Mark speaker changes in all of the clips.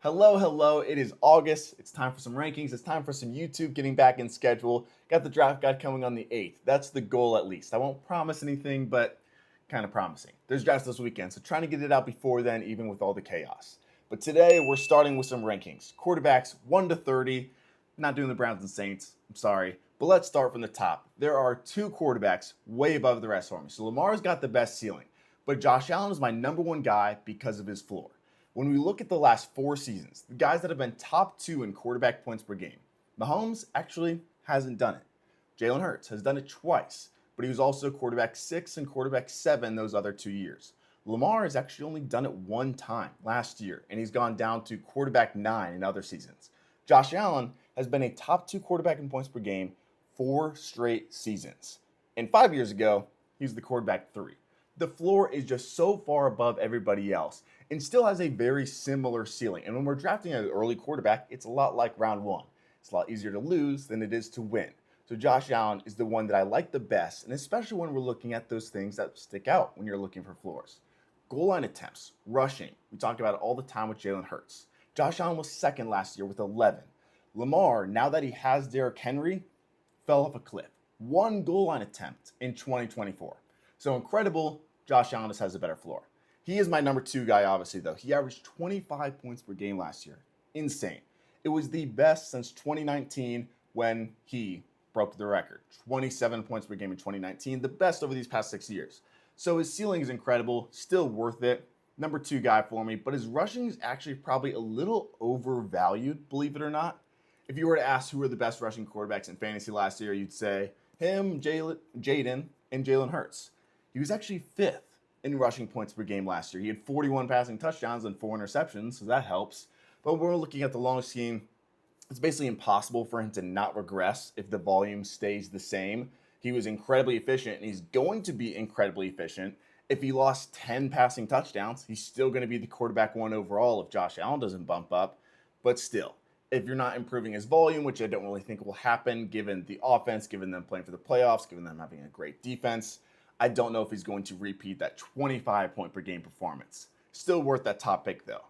Speaker 1: Hello, hello. It is August. It's time for some rankings. It's time for some YouTube getting back in schedule. Got the draft guide coming on the 8th. That's the goal, at least. I won't promise anything, but kind of promising. There's drafts this weekend, so trying to get it out before then, even with all the chaos. But today, we're starting with some rankings. Quarterbacks 1 to 30. Not doing the Browns and Saints. I'm sorry. But let's start from the top. There are two quarterbacks way above the rest for me. So Lamar's got the best ceiling. But Josh Allen is my number one guy because of his floor. When we look at the last 4 seasons, the guys that have been top 2 in quarterback points per game, Mahomes actually hasn't done it. Jalen Hurts has done it twice, but he was also quarterback 6 and quarterback 7 those other 2 years. Lamar has actually only done it one time last year, and he's gone down to quarterback 9 in other seasons. Josh Allen has been a top 2 quarterback in points per game 4 straight seasons. And 5 years ago, he was the quarterback 3. The floor is just so far above everybody else and still has a very similar ceiling. And when we're drafting an early quarterback, it's a lot like round 1. It's a lot easier to lose than it is to win. So Josh Allen is the one that I like the best, and especially when we're looking at those things that stick out when you're looking for floors. Goal line attempts, rushing. We talk about it all the time with Jalen Hurts. Josh Allen was second last year with 11. Lamar, now that he has Derrick Henry, fell off a cliff. 1 goal line attempt in 2024. So incredible, Josh Allen just has a better floor. He is my number 2 guy, obviously, though. He averaged 25 points per game last year. Insane. It was the best since 2019 when he broke the record. 27 points per game in 2019, the best over these past 6 years. So his ceiling is incredible, still worth it. Number 2 guy for me, but his rushing is actually probably a little overvalued, believe it or not. If you were to ask who were the best rushing quarterbacks in fantasy last year, you'd say him, Jaden, and Jalen Hurts. He was actually 5th in rushing points per game last year. He had 41 passing touchdowns and 4 interceptions, so that helps. But when we're looking at the long scheme, it's basically impossible for him to not regress if the volume stays the same. He was incredibly efficient, and he's going to be incredibly efficient. If he lost 10 passing touchdowns, he's still going to be the quarterback 1 overall if Josh Allen doesn't bump up. But still, if you're not improving his volume, which I don't really think will happen given the offense, given them playing for the playoffs, given them having a great defense, I don't know if he's going to repeat that 25 point per game performance. Still worth that top pick though.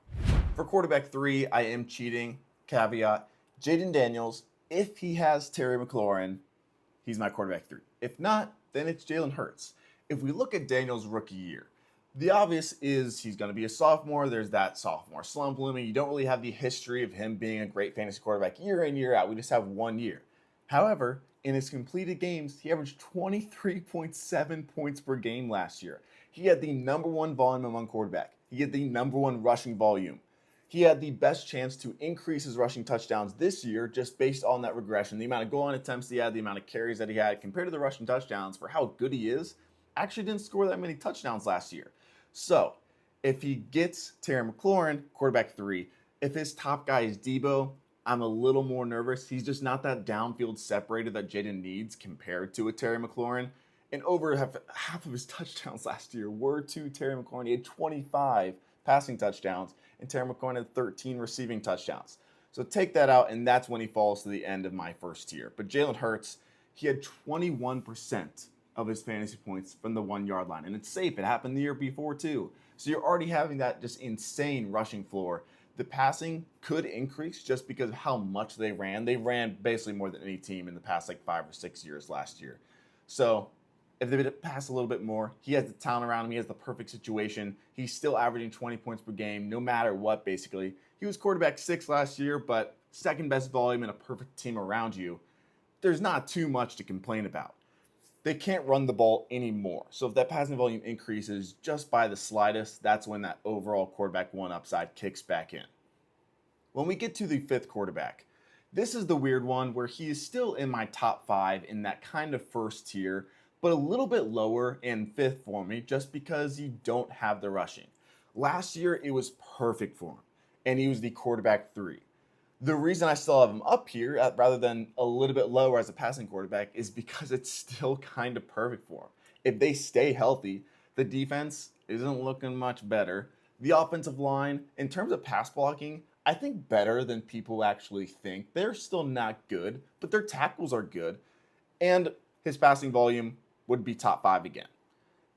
Speaker 1: For quarterback 3, I am cheating. Caveat, Jayden Daniels. If he has Terry McLaurin, he's my quarterback 3. If not, then it's Jalen Hurts. If we look at Daniels' rookie year, the obvious is he's going to be a sophomore. There's that sophomore slump looming. You don't really have the history of him being a great fantasy quarterback year in, year out. We just have 1 year. However, in his completed games, he averaged 23.7 points per game last year. He had the number 1 volume among quarterback. He had the number 1 rushing volume. He had the best chance to increase his rushing touchdowns this year just based on that regression. The amount of goal line attempts he had, the amount of carries that he had compared to the rushing touchdowns for how good he is, actually didn't score that many touchdowns last year. So if he gets Terry McLaurin, quarterback 3, if his top guy is Debo, I'm a little more nervous. He's just not that downfield separator that Jaden needs compared to a Terry McLaurin. And over half of his touchdowns last year were to Terry McLaurin. He had 25 passing touchdowns, and Terry McLaurin had 13 receiving touchdowns. So take that out, and that's when he falls to the end of my first tier. But Jalen Hurts, he had 21% of his fantasy points from the 1 yard line. And it's safe. It happened the year before, too. So you're already having that just insane rushing floor. The passing could increase just because of how much they ran. They ran basically more than any team in the past 5 or 6 years last year. So if they pass a little bit more, he has the talent around him. He has the perfect situation. He's still averaging 20 points per game no matter what, basically. He was quarterback 6 last year, but second best volume and a perfect team around you. There's not too much to complain about. They can't run the ball anymore. So if that passing volume increases just by the slightest, that's when that overall quarterback 1 upside kicks back in. When we get to the 5th quarterback, this is the weird one where he is still in my top 5 in that kind of first tier, but a little bit lower in 5th for me just because you don't have the rushing. Last year, it was perfect for him, and he was the quarterback 3. The reason I still have him up here rather than a little bit lower as a passing quarterback is because it's still kind of perfect for him. If they stay healthy, the defense isn't looking much better. The offensive line, in terms of pass blocking, I think better than people actually think. They're still not good, but their tackles are good. And his passing volume would be top 5 again.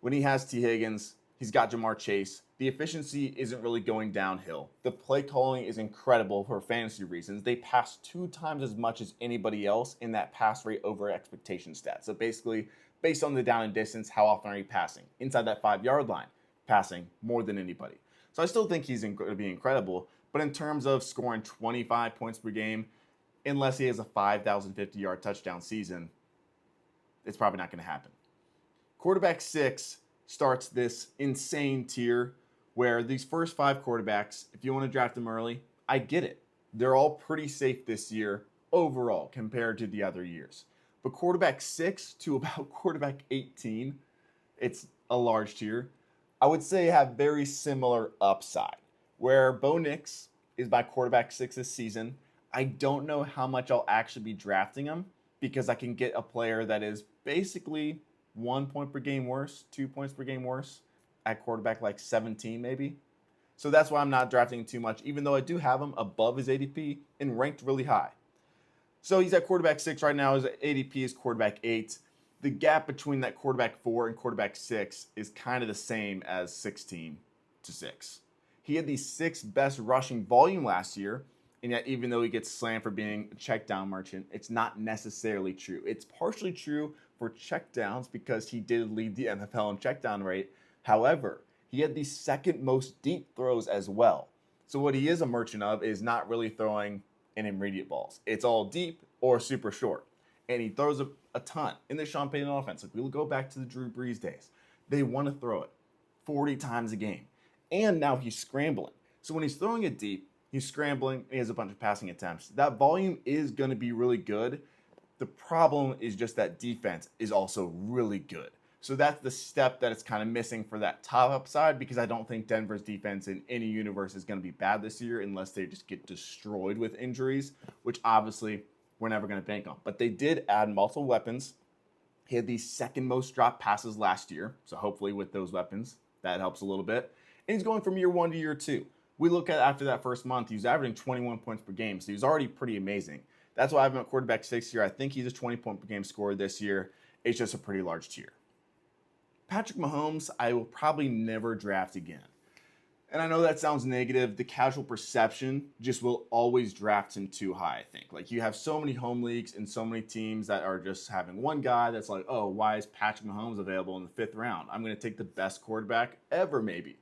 Speaker 1: When he has T. Higgins, he's got Jamar Chase. The efficiency isn't really going downhill. The play calling is incredible for fantasy reasons. They pass 2 times as much as anybody else in that pass rate over expectation stat. So basically, based on the down and distance, how often are you passing? Inside that 5-yard line, passing more than anybody. So I still think he's going to be incredible. But in terms of scoring 25 points per game, unless he has a 5,050-yard touchdown season, it's probably not going to happen. Quarterback 6 starts this insane tier where these first 5 quarterbacks, if you want to draft them early, I get it. They're all pretty safe this year overall compared to the other years. But quarterback 6 to about quarterback 18, it's a large tier, I would say have very similar upside. Where Bo Nix is my quarterback 6 this season, I don't know how much I'll actually be drafting him because I can get a player that is basically 1 point per game worse, 2 points per game worse at quarterback like 17 maybe. So that's why I'm not drafting too much, even though I do have him above his ADP and ranked really high. So he's at quarterback 6 right now. His ADP is quarterback 8. The gap between that quarterback 4 and quarterback 6 is kind of the same as 16 to 6. He had the 6th best rushing volume last year, and yet even though he gets slammed for being a check down merchant, it's not necessarily true. It's partially true for check downs because he did lead the NFL in check down rate. However, he had the 2nd most deep throws as well. So what he is a merchant of is not really throwing intermediate balls. It's all deep or super short. And he throws a ton in the Sean Payton offense. If we go back to the Drew Brees days, they want to throw it 40 times a game. And now he's scrambling. So when he's throwing it deep, he's scrambling, and he has a bunch of passing attempts. That volume is going to be really good. The problem is just that defense is also really good. So that's the step that it's kind of missing for that top upside, because I don't think Denver's defense in any universe is going to be bad this year unless they just get destroyed with injuries, which obviously we're never going to bank on. But they did add multiple weapons. He had the 2nd most dropped passes last year. So hopefully with those weapons, that helps a little bit. And he's going from year 1 to year 2. We look at after that first month, he was averaging 21 points per game. So he was already pretty amazing. That's why I have him at quarterback 6 here. I think he's a 20 point per game scorer this year. It's just a pretty large tier. Patrick Mahomes, I will probably never draft again. And I know that sounds negative. The casual perception just will always draft him too high, I think. Like, you have so many home leagues and so many teams that are just having one guy that's like, oh, why is Patrick Mahomes available in the 5th round? I'm going to take the best quarterback ever, maybe.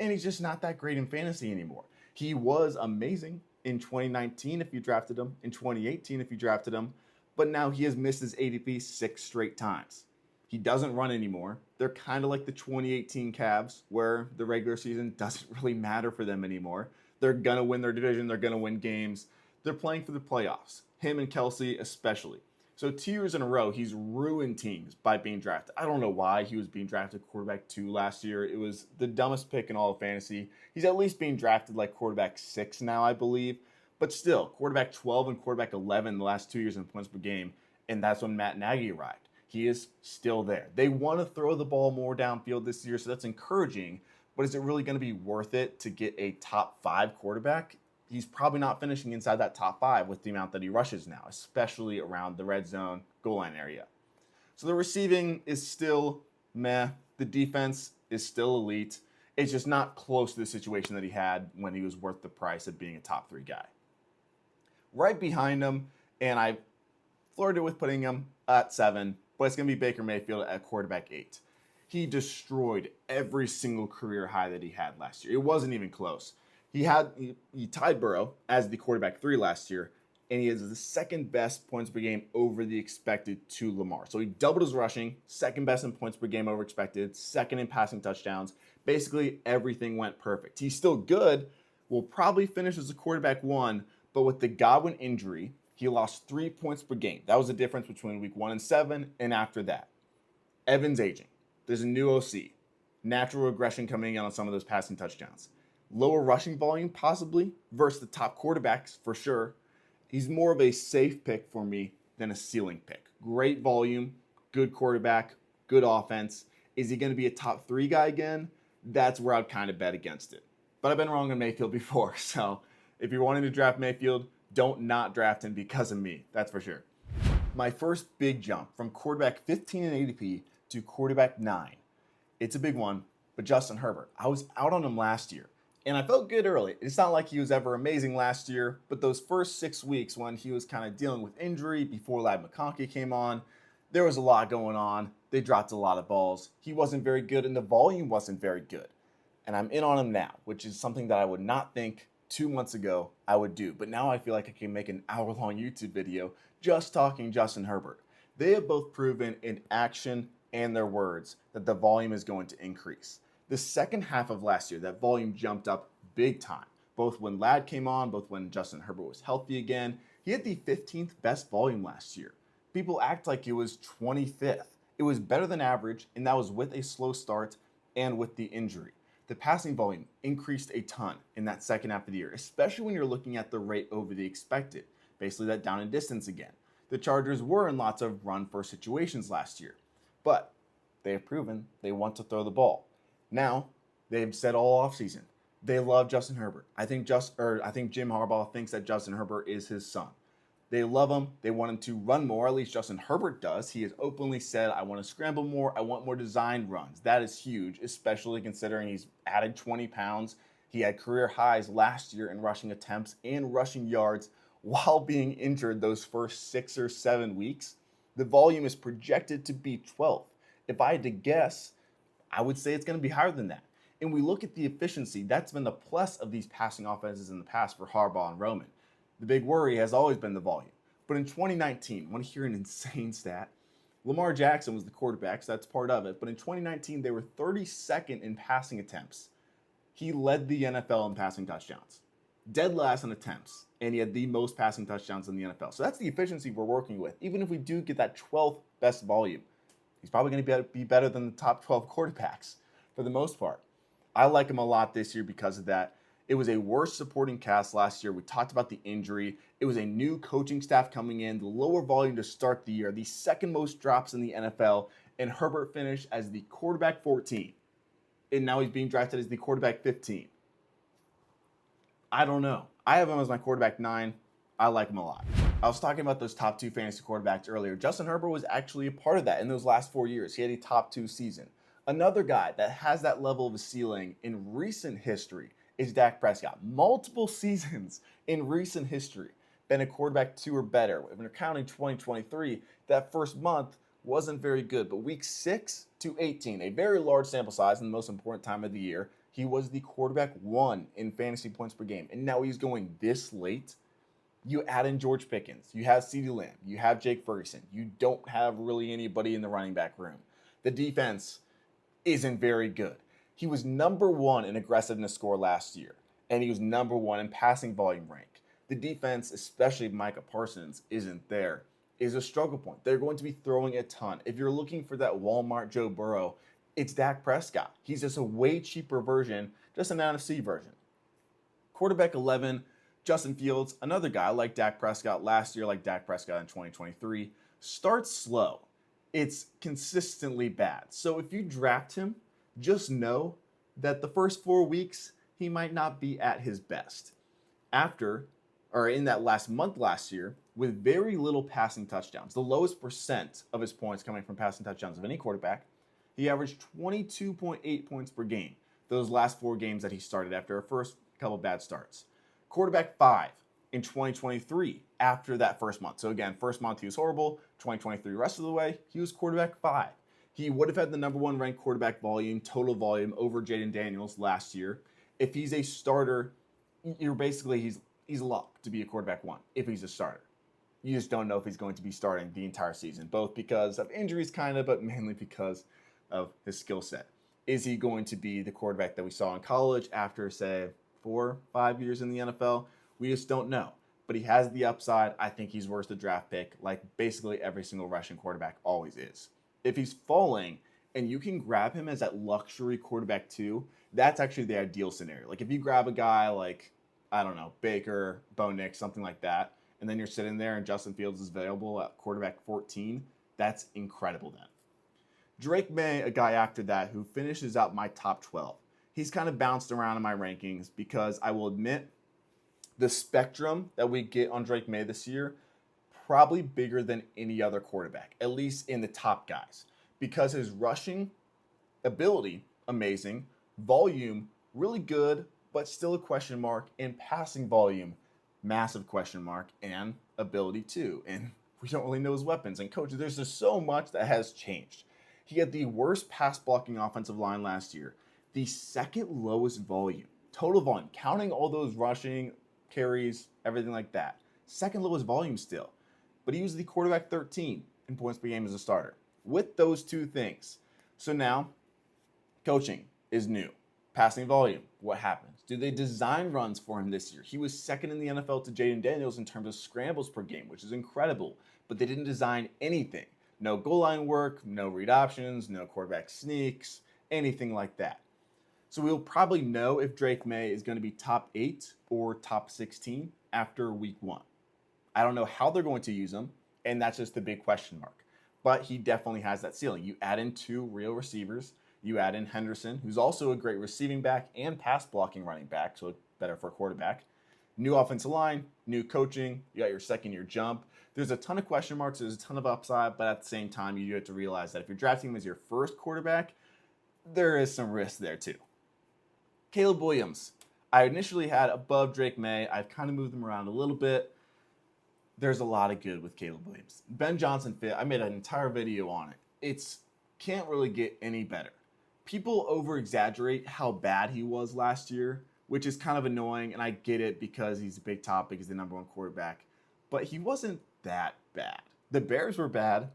Speaker 1: And he's just not that great in fantasy anymore. He was amazing in 2019 if you drafted him, in 2018 if you drafted him, but now he has missed his ADP 6 straight times. He doesn't run anymore. They're kind of like the 2018 Cavs, where the regular season doesn't really matter for them anymore. They're going to win their division. They're going to win games. They're playing for the playoffs, him and Kelsey especially. So 2 years in a row, he's ruined teams by being drafted. I don't know why he was being drafted quarterback 2 last year. It was the dumbest pick in all of fantasy. He's at least being drafted like quarterback 6 now, I believe. But still, quarterback 12 and quarterback 11 the last 2 years in points per game. And that's when Matt Nagy arrived. He is still there. They want to throw the ball more downfield this year, so that's encouraging. But is it really going to be worth it to get a top 5 quarterback? He's probably not finishing inside that top 5 with the amount that he rushes now, especially around the red zone, goal line area. So the receiving is still meh. The defense is still elite. It's just not close to the situation that he had when he was worth the price of being a top 3 guy. Right behind him, and I flirted with putting him at 7, but it's going to be Baker Mayfield at quarterback 8. He destroyed every single career high that he had last year. It wasn't even close. He tied Burrow as the quarterback 3 last year, and he has the 2nd best points per game over the expected to Lamar. So he doubled his rushing, 2nd best in points per game over expected, 2nd in passing touchdowns. Basically, everything went perfect. He's still good. Will probably finish as a quarterback 1, but with the Godwin injury, he lost 3 points per game. That was the difference between week 1 and 7 and after that. Evans aging. There's a new OC. Natural regression coming in on some of those passing touchdowns. Lower rushing volume, possibly, versus the top quarterbacks, for sure. He's more of a safe pick for me than a ceiling pick. Great volume, good quarterback, good offense. Is he going to be a top 3 guy again? That's where I'd kind of bet against it. But I've been wrong on Mayfield before, so if you're wanting to draft Mayfield, don't not draft him because of me. That's for sure. My first big jump from quarterback 15 in ADP to quarterback 9. It's a big one. But Justin Herbert, I was out on him last year. And I felt good early. It's not like he was ever amazing last year, but those first 6 weeks when he was kind of dealing with injury before Ladd McConkey came on, there was a lot going on. They dropped a lot of balls. He wasn't very good, and the volume wasn't very good. And I'm in on him now, which is something that I would not think 2 months ago I would do. But now I feel like I can make an hour-long YouTube video just talking Justin Herbert. They have both proven in action and their words that the volume is going to increase. The second half of last year, that volume jumped up big time, both when Ladd came on, both when Justin Herbert was healthy again. He had the 15th best volume last year. People act like it was 25th. It was better than average, and that was with a slow start and with the injury. The passing volume increased a ton in that second half of the year, especially when you're looking at the rate over the expected, basically that down and distance again. The Chargers were in lots of run-first situations last year, but they have proven they want to throw the ball. Now, they've said all offseason, they love Justin Herbert. I think Jim Harbaugh thinks that Justin Herbert is his son. They love him. They want him to run more. At least Justin Herbert does. He has openly said, I want to scramble more. I want more design runs. That is huge, especially considering he's added 20 pounds. He had career highs last year in rushing attempts and rushing yards while being injured those first 6 or 7 weeks. The volume is projected to be 12th. If I had to guess, I would say it's going to be higher than that. And we look at the efficiency. That's been the plus of these passing offenses in the past for Harbaugh and Roman. The big worry has always been the volume. But in 2019, want to hear an insane stat? Lamar Jackson was the quarterback, so that's part of it. But in 2019, they were 32nd in passing attempts. He led the NFL in passing touchdowns. Dead last in attempts, and he had the most passing touchdowns in the NFL. So that's the efficiency we're working with. Even if we do get that 12th best volume, he's probably going to be better than the top 12 quarterbacks for the most part. I like him a lot this year because of that. It was a worse supporting cast last year. We talked about the injury. It was a new coaching staff coming in, the lower volume to start the year, the second most drops in the NFL, and Herbert finished as the quarterback 14. And now he's being drafted as the quarterback 15. I don't know. I have him as my quarterback 9. I like him a lot. I was talking about those top 2 fantasy quarterbacks earlier. Justin Herbert was actually a part of that in those last 4 years. He had a top 2 season. Another guy that has that level of a ceiling in recent history is Dak Prescott. Multiple seasons in recent history been a quarterback 2 or better. When you're counting 2023, that first month wasn't very good. But week 6 to 18, a very large sample size and the most important time of the year, he was the quarterback 1 in fantasy points per game. And now he's going this late. You add in George Pickens. You have CeeDee Lamb. You have Jake Ferguson. You don't have really anybody in the running back room. The defense isn't very good. He was number 1 in aggressiveness score last year, and he was number 1 in passing volume rank. The defense, especially Micah Parsons, isn't there. Is a struggle point. They're going to be throwing a ton. If you're looking for that Walmart Joe Burrow, it's Dak Prescott. He's just a way cheaper version, just an NFC version. Quarterback 11, Justin Fields, another guy like Dak Prescott last year, like Dak Prescott in 2023, starts slow. It's consistently bad. So if you draft him, just know that the first 4 weeks, he might not be at his best. In that last month last year, with very little passing touchdowns, the lowest percent of his points coming from passing touchdowns of any quarterback, he averaged 22.8 points per game those last 4 games that he started after a first couple bad starts. Quarterback 5 in 2023 after that first month. So again, first month he was horrible. 2023 rest of the way, he was quarterback 5. He would have had the number 1 ranked quarterback volume, total volume over Jaden Daniels last year. If he's a starter, he's locked to be a quarterback 1 if he's a starter. You just don't know if he's going to be starting the entire season, both because of injuries kind of, but mainly because of his skill set. Is he going to be the quarterback that we saw in college after, say, 4-5 years in the NFL? We just don't know. But he has the upside. I think he's worth the draft pick, like basically every single Russian quarterback always is. If he's falling and you can grab him as that luxury quarterback 2, that's actually the ideal scenario. Like if you grab a guy like, I don't know, Baker, Bo Nix, something like that, and then you're sitting there and Justin Fields is available at quarterback 14, that's incredible then. Drake May, a guy after that who finishes out my top 12. He's kind of bounced around in my rankings because I will admit the spectrum that we get on Drake May this year, probably bigger than any other quarterback, at least in the top guys, because his rushing ability amazing. Volume, really good, but still a question mark. And passing volume, massive question mark. And ability too. And we don't really know his weapons. And coaches, there's just so much that has changed. He had the worst pass blocking offensive line last year, the second lowest volume, total volume, counting all those rushing, carries, everything like that. Second lowest volume still. But he was the quarterback 13 in points per game as a starter. With those two things. So now, coaching is new. Passing volume, what happens? Do they design runs for him this year? He was second in the NFL to Jaden Daniels in terms of scrambles per game, which is incredible. But they didn't design anything. No goal line work, no read options, no quarterback sneaks, anything like that. So we'll probably know if Drake May is going to be top 8 or top 16 after week 1. I don't know how they're going to use him, and that's just the big question mark. But he definitely has that ceiling. You add in 2 real receivers. You add in Henderson, who's also a great receiving back and pass blocking running back, so better for a quarterback. New offensive line, new coaching. You got your second-year jump. There's a ton of question marks. There's a ton of upside, but at the same time, you have to realize that if you're drafting him as your first quarterback, there is some risk there too. Caleb Williams, I initially had above Drake May. I've kind of moved them around a little bit. There's a lot of good with Caleb Williams. Ben Johnson fit. I made an entire video on it. It's can't really get any better. People over-exaggerate how bad he was last year, which is kind of annoying, and I get it because he's a big topic, he's the number 1 quarterback. But he wasn't that bad. The Bears were bad,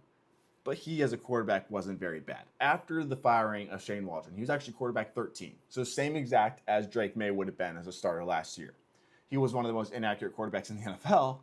Speaker 1: but he as a quarterback wasn't very bad. After the firing of Shane Waldron, he was actually quarterback 13. So same exact as Drake May would have been as a starter last year. He was one of the most inaccurate quarterbacks in the NFL,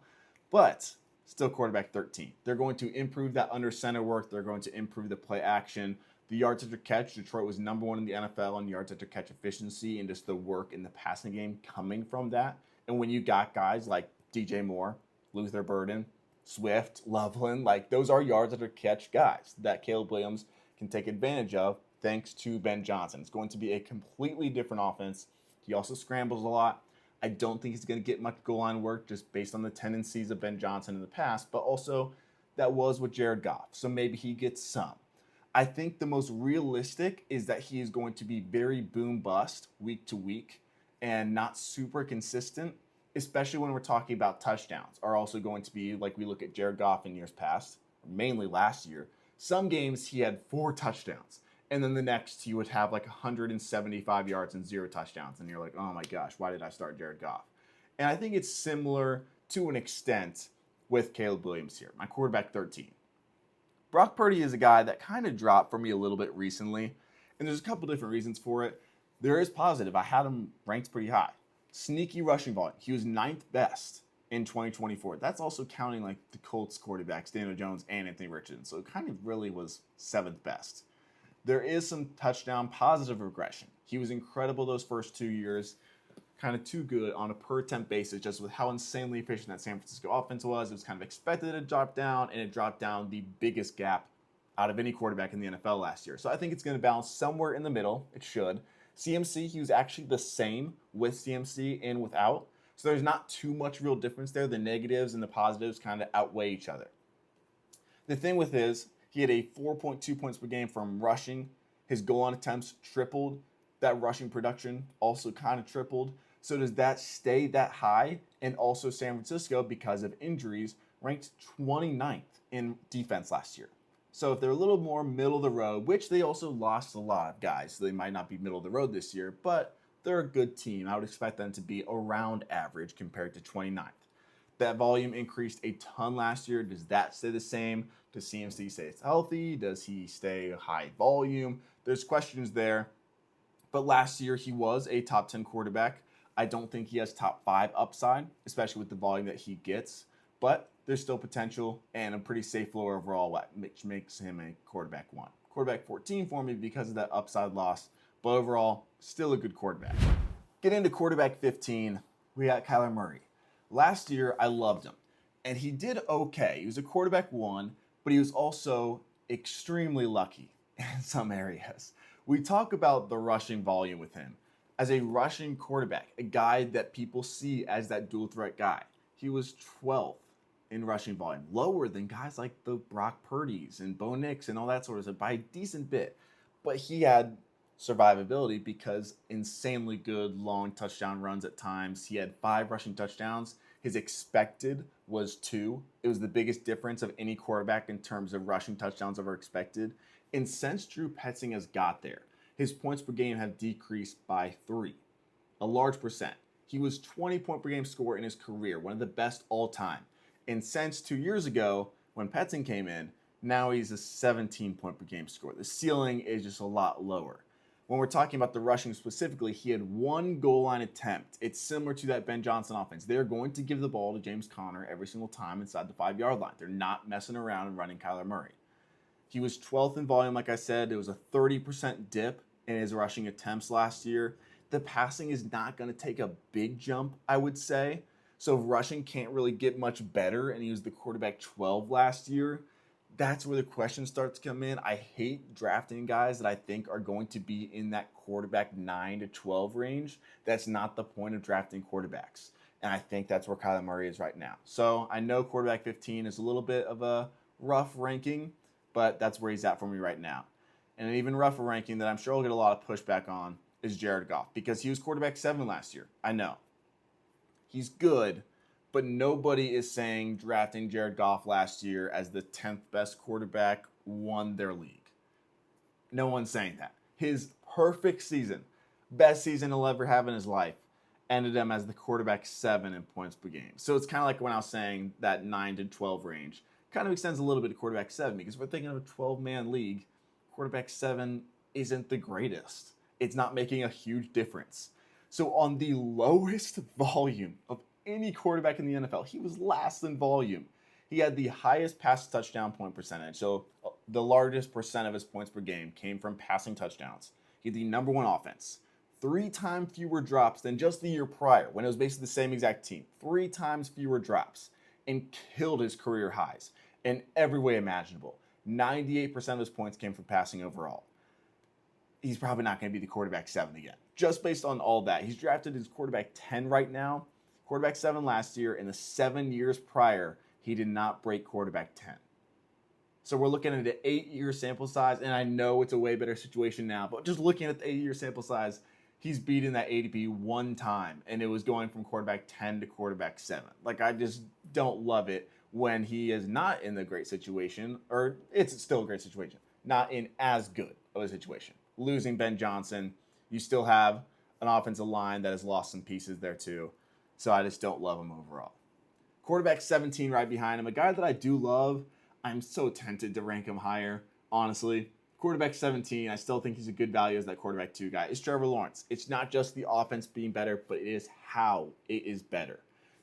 Speaker 1: but still quarterback 13. They're going to improve that under center work. They're going to improve the play action. The yards after catch, Detroit was number 1 in the NFL in yards after catch efficiency and just the work in the passing game coming from that. And when you got guys like DJ Moore, Luther Burden, Swift, Loveland, like those are yards after catch guys that Caleb Williams can take advantage of thanks to Ben Johnson. It's going to be a completely different offense. He also scrambles a lot. I don't think he's going to get much goal line work just based on the tendencies of Ben Johnson in the past, but also that was with Jared Goff. So maybe he gets some. I think the most realistic is that he is going to be very boom bust week to week and not super consistent, especially when we're talking about touchdowns, are also going to be like we look at Jared Goff in years past, mainly last year. Some games he had 4 touchdowns, and then the next he would have like 175 yards and 0 touchdowns, and you're like, oh my gosh, why did I start Jared Goff? And I think it's similar to an extent with Caleb Williams here, my quarterback 13. Brock Purdy is a guy that kind of dropped for me a little bit recently, and there's a couple different reasons for it. There is positive. I had him ranked pretty high. Sneaky rushing volume. He was 9th best in 2024. That's also counting like the Colts quarterbacks, Daniel Jones and Anthony Richardson. So it kind of really was 7th best. There is some touchdown positive regression. He was incredible those first 2 years. Kind of too good on a per attempt basis, just with how insanely efficient that San Francisco offense was. It was kind of expected to drop down, and it dropped down the biggest gap out of any quarterback in the NFL last year. So I think it's going to balance somewhere in the middle. It should. CMC, he was actually the same with CMC and without. So there's not too much real difference there. The negatives and the positives kind of outweigh each other. The thing with his, he had a 4.2 points per game from rushing. His goal line attempts tripled. That rushing production also kind of tripled. So does that stay that high? And also San Francisco, because of injuries, ranked 29th in defense last year. So if they're a little more middle of the road, which they also lost a lot of guys, so they might not be middle of the road this year, but they're a good team. I would expect them to be around average compared to 29th. That volume increased a ton last year. Does that stay the same? Does CMC stay healthy? Does he stay high volume? There's questions there. But last year, he was a top 10 quarterback. I don't think he has top 5 upside, especially with the volume that he gets. But there's still potential and a pretty safe floor overall, which makes him a quarterback 1. Quarterback 14 for me because of that upside loss. But overall, still a good quarterback. Get into quarterback 15. We got Kyler Murray. Last year, I loved him. And he did okay. He was a quarterback 1, but he was also extremely lucky in some areas. We talk about the rushing volume with him. As a rushing quarterback, a guy that people see as that dual threat guy, he was 12th in rushing volume, lower than guys like the Brock Purdy's and Bo Nix and all that sort of stuff by a decent bit. But he had survivability because insanely good long touchdown runs at times. He had 5 rushing touchdowns. His expected was 2. It was the biggest difference of any quarterback in terms of rushing touchdowns over expected. And since Drew Petzing has got there, his points per game have decreased by 3, a large percent. He was 20 point per game scorer in his career, one of the best all time. And since 2 years ago, when Petzing came in, now he's a 17 point per game scorer. The ceiling is just a lot lower. When we're talking about the rushing specifically, he had 1 goal line attempt. It's similar to that Ben Johnson offense. They're going to give the ball to James Conner every single time inside the 5-yard line. They're not messing around and running Kyler Murray. He was 12th in volume, like I said. There was a 30% dip in his rushing attempts last year. The passing is not going to take a big jump, I would say. So if rushing can't really get much better, and he was the quarterback 12 last year, that's where the questions start to come in. I hate drafting guys that I think are going to be in that quarterback 9 to 12 range. That's not the point of drafting quarterbacks. And I think that's where Kyler Murray is right now. So I know quarterback 15 is a little bit of a rough ranking, but that's where he's at for me right now. And an even rougher ranking that I'm sure I'll get a lot of pushback on is Jared Goff, because he was quarterback 7 last year. I know. He's good, but nobody is saying drafting Jared Goff last year as the 10th best quarterback won their league. No one's saying that. His perfect season, best season he'll ever have in his life, ended him as the quarterback 7 in points per game. So it's kind of like when I was saying that 9 to 12 range kind of extends a little bit to quarterback 7, because if we're thinking of a 12-man league, quarterback 7 isn't the greatest. It's not making a huge difference. So on the lowest volume of any quarterback in the NFL, he was last in volume. He had the highest pass touchdown point percentage. So the largest percent of his points per game came from passing touchdowns. He had the number 1 offense. 3 times fewer drops than just the year prior when it was basically the same exact team. 3 times fewer drops, and killed his career highs in every way imaginable. 98% of his points came from passing overall. He's probably not going to be the quarterback 7 again. Just based on all that. He's drafted as quarterback 10 right now. Quarterback 7 last year. In the 7 years prior, he did not break quarterback 10. So we're looking at an 8-year sample size, and I know it's a way better situation now, but just looking at the 8-year sample size, he's beaten that ADP 1 time, and it was going from quarterback 10 to quarterback 7. Like, I just don't love it when he is not in the great situation, or it's still a great situation, not in as good of a situation. Losing Ben Johnson, you still have an offensive line that has lost some pieces there too. So I just don't love him overall. Quarterback 17 right behind him, a guy that I do love. I'm so tempted to rank him higher, honestly. Quarterback 17, I still think he's a good value as that quarterback 2 guy. It's Trevor Lawrence. It's not just the offense being better, but it is how it is better.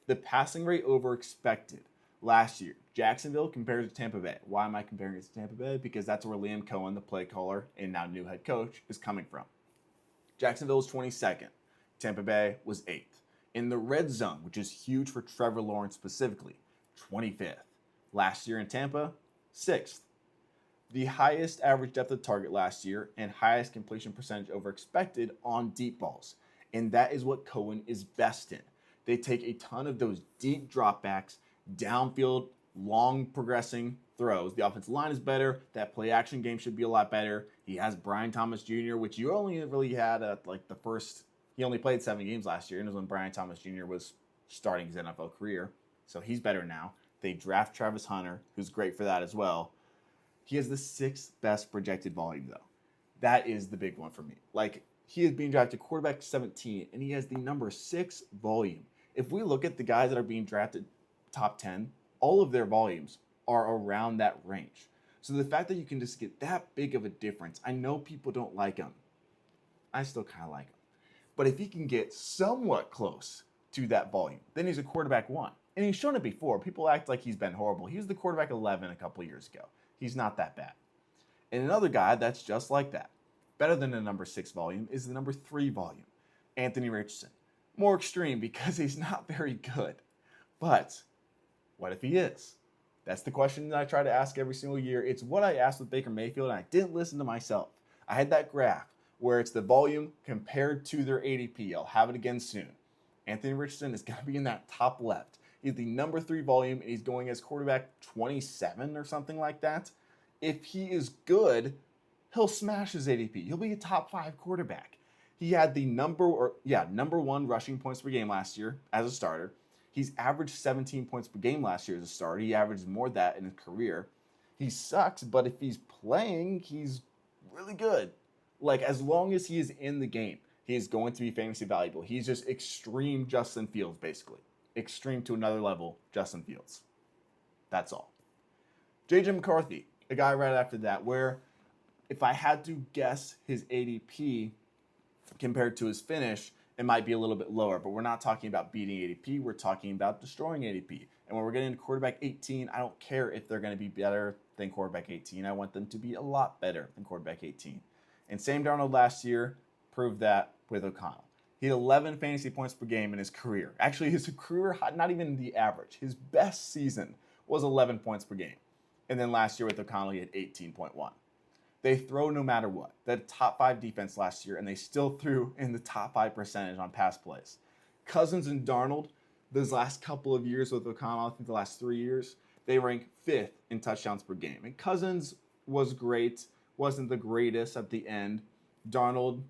Speaker 1: The passing rate over expected last year, Jacksonville compared to Tampa Bay. Why am I comparing it to Tampa Bay? Because that's where Liam Cohen, the play caller and now new head coach, is coming from. Jacksonville was 22nd. Tampa Bay was 8th. In the red zone, which is huge for Trevor Lawrence specifically, 25th. Last year in Tampa, 6th. The highest average depth of target last year and highest completion percentage over expected on deep balls. And that is what Cohen is best in. They take a ton of those deep dropbacks, downfield, long progressing throws. The offensive line is better. That play action game should be a lot better. He has Brian Thomas Jr., which you only really had at like the first. He only played 7 games last year, and it was when Brian Thomas Jr. was starting his NFL career. So he's better now. They draft Travis Hunter, who's great for that as well. He has the 6th best projected volume, though. That is the big one for me. Like, he is being drafted quarterback 17, and he has the number 6 volume. If we look at the guys that are being drafted top 10, all of their volumes are around that range. So the fact that you can just get that big of a difference, I know people don't like him. I still kind of like him. But if he can get somewhat close to that volume, then he's a quarterback 1. And he's shown it before. People act like he's been horrible. He was the quarterback 11 a couple years ago. He's not that bad. And another guy that's just like that, better than the number 6 volume, is the number 3 volume, Anthony Richardson. More extreme because he's not very good. But what if he is? That's the question that I try to ask every single year. It's what I asked with Baker Mayfield, and I didn't listen to myself. I had that graph where it's the volume compared to their ADP. I'll have it again soon. Anthony Richardson is going to be in that top left. He's the number 3 volume, and he's going as quarterback 27 or something like that. If he is good, he'll smash his ADP. He'll be a top 5 quarterback. He had the number 1 rushing points per game last year as a starter. He's averaged 17 points per game last year as a starter. He averaged more than that in his career. He sucks, but if he's playing, he's really good. Like, as long as he is in the game, he is going to be fantasy valuable. He's just extreme Justin Fields, basically. Extreme to another level, Justin Fields. That's all. J.J. McCarthy, a guy right after that, where if I had to guess his ADP compared to his finish, it might be a little bit lower, but we're not talking about beating ADP. We're talking about destroying ADP. And when we're getting into quarterback 18, I don't care if they're going to be better than quarterback 18. I want them to be a lot better than quarterback 18. And Sam Darnold last year proved that with O'Connell. He had 11 fantasy points per game in his career. Actually, his career, not even the average. His best season was 11 points per game. And then last year with O'Connell, he had 18.1. They throw no matter what. They had a top 5 defense last year, and they still threw in the top 5 percentage on pass plays. Cousins and Darnold, those last couple of years with O'Connell, I think the last 3 years, they rank 5th in touchdowns per game. And Cousins was great, wasn't the greatest at the end. Darnold,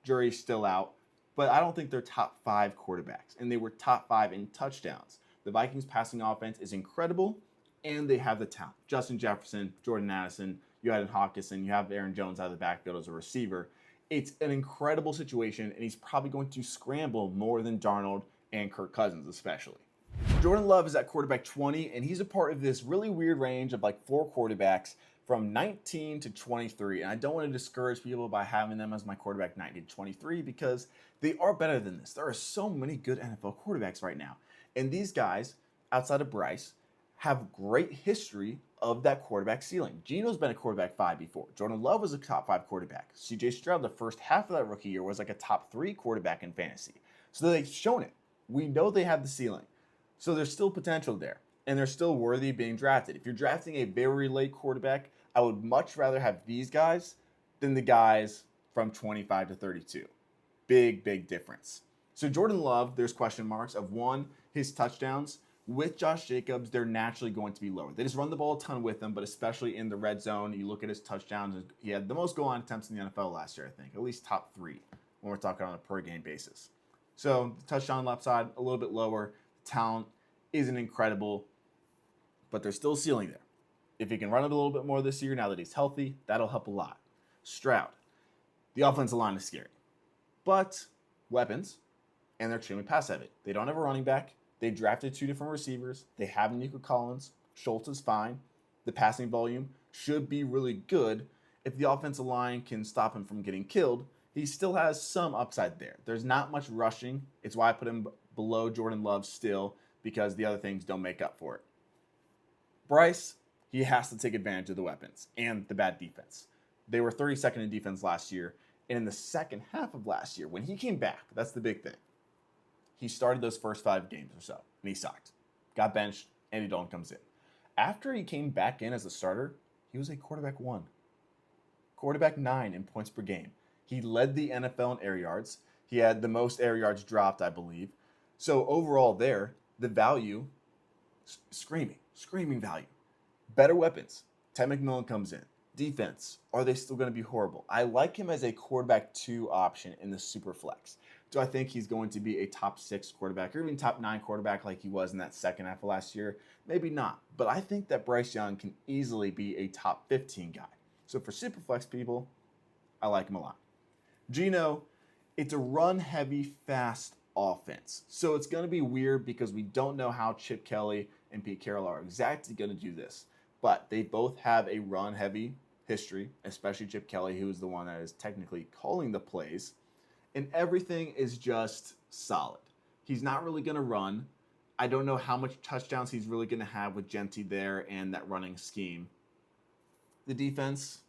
Speaker 1: jury's still out. But I don't think they're top 5 quarterbacks, and they were top 5 in touchdowns. The Vikings passing offense is incredible, and they have the talent. Justin Jefferson, Jordan Addison, you had Hawkinson, you have Aaron Jones out of the backfield as a receiver. It's an incredible situation, and he's probably going to scramble more than Darnold and Kirk Cousins especially. Jordan Love is at quarterback 20, and he's a part of this really weird range of like 4 quarterbacks from 19 to 23. And I don't want to discourage people by having them as my quarterback 19 to 23 because they are better than this. There are so many good NFL quarterbacks right now. And these guys, outside of Bryce, have great history of that quarterback ceiling. Geno's been a quarterback 5 before. Jordan Love was a top 5 quarterback. CJ Stroud, the first half of that rookie year, was like a top 3 quarterback in fantasy. So they've shown it. We know they have the ceiling. So there's still potential there. And they're still worthy of being drafted. If you're drafting a very late quarterback, I would much rather have these guys than the guys from 25 to 32. Big, big difference. So Jordan Love, there's question marks of one, his touchdowns. With Josh Jacobs, they're naturally going to be lower. They just run the ball a ton with him, but especially in the red zone, you look at his touchdowns. He had the most goal-line attempts in the NFL last year, I think. At least top 3 when we're talking on a per-game basis. So the touchdown upside, a little bit lower. Talent isn't incredible, but there's still a ceiling there. If he can run it a little bit more this year, now that he's healthy, that'll help a lot. Stroud, the offensive line is scary. But weapons, and they're extremely pass-heavy. They don't have a running back. They drafted 2 different receivers. They have Nico Collins. Schultz is fine. The passing volume should be really good. If the offensive line can stop him from getting killed, he still has some upside there. There's not much rushing. It's why I put him below Jordan Love still, because the other things don't make up for it. Bryce, he has to take advantage of the weapons and the bad defense. They were 32nd in defense last year. And in the second half of last year, when he came back, that's the big thing. He started those first 5 games or so, and he sucked. Got benched, Andy Dalton comes in. After he came back in as a starter, he was a quarterback 1. Quarterback 9 in points per game. He led the NFL in air yards. He had the most air yards dropped, I believe. So overall there, the value, screaming value. Better weapons. Ted McMillan comes in. Defense, are they still going to be horrible? I like him as a quarterback 2 option in the super flex. Do I think he's going to be a top 6 quarterback or even top 9 quarterback like he was in that second half of last year? Maybe not. But I think that Bryce Young can easily be a top 15 guy. So for super flex people, I like him a lot. Geno, it's a run-heavy, fast offense. So it's going to be weird because we don't know how Chip Kelly and Pete Carroll are exactly going to do this. But they both have a run-heavy history, especially Chip Kelly, who is the one that is technically calling the plays. And everything is just solid. He's not really going to run. I don't know how much touchdowns he's really going to have with Gentry there and that running scheme. The defense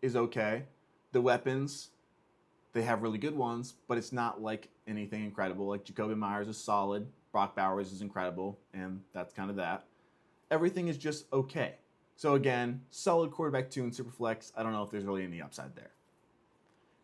Speaker 1: is okay. The weapons, they have really good ones, but it's not like anything incredible. Like Jacoby Myers is solid. Brock Bowers is incredible, and that's kind of that. Everything is just okay. So again, solid quarterback 2 in Superflex. I don't know if there's really any upside there.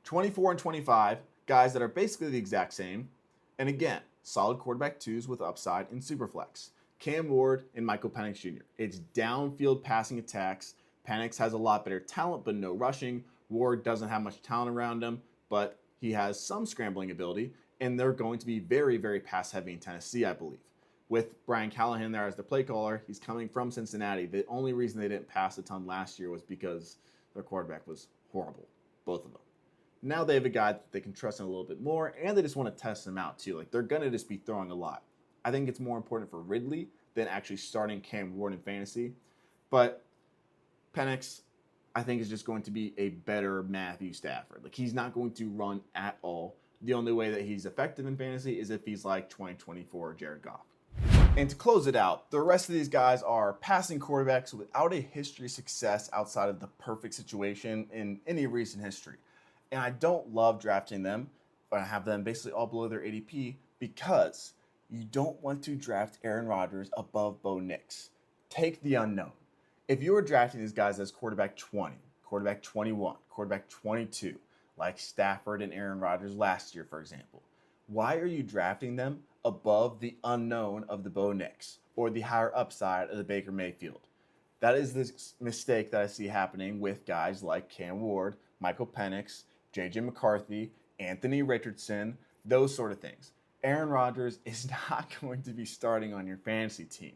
Speaker 1: 24 and 25, guys that are basically the exact same. And again, solid quarterback 2s with upside in Superflex. Cam Ward and Michael Penix Jr. It's downfield passing attacks. Penix has a lot better talent, but no rushing. Ward doesn't have much talent around him, but he has some scrambling ability, and they're going to be very, very pass-heavy in Tennessee, I believe. With Brian Callahan there as the play caller, he's coming from Cincinnati. The only reason they didn't pass a ton last year was because their quarterback was horrible, both of them. Now they have a guy that they can trust in a little bit more, and they just want to test him out too. Like, they're going to just be throwing a lot. I think it's more important for Ridley than actually starting Cam Ward in fantasy. But Penix, I think, is just going to be a better Matthew Stafford. Like, he's not going to run at all. The only way that he's effective in fantasy is if he's like 2024 Jared Goff. And to close it out, the rest of these guys are passing quarterbacks without a history of success outside of the perfect situation in any recent history. And I don't love drafting them, but I have them basically all below their ADP because you don't want to draft Aaron Rodgers above Bo Nix. Take the unknown. If you were drafting these guys as quarterback 20, quarterback 21, quarterback 22, like Stafford and Aaron Rodgers last year, for example, why are you drafting them above the unknown of the Bo Nix or the higher upside of the Baker Mayfield? That is the mistake that I see happening with guys like Cam Ward, Michael Penix, J.J. McCarthy, Anthony Richardson, those sort of things. Aaron Rodgers is not going to be starting on your fantasy team.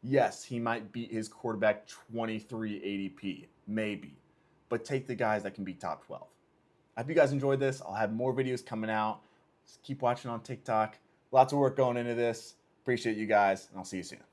Speaker 1: Yes, he might beat his quarterback 23 ADP, maybe, but take the guys that can be top 12. I hope you guys enjoyed this. I'll have more videos coming out. Just keep watching on TikTok. Lots of work going into this. Appreciate you guys, and I'll see you soon.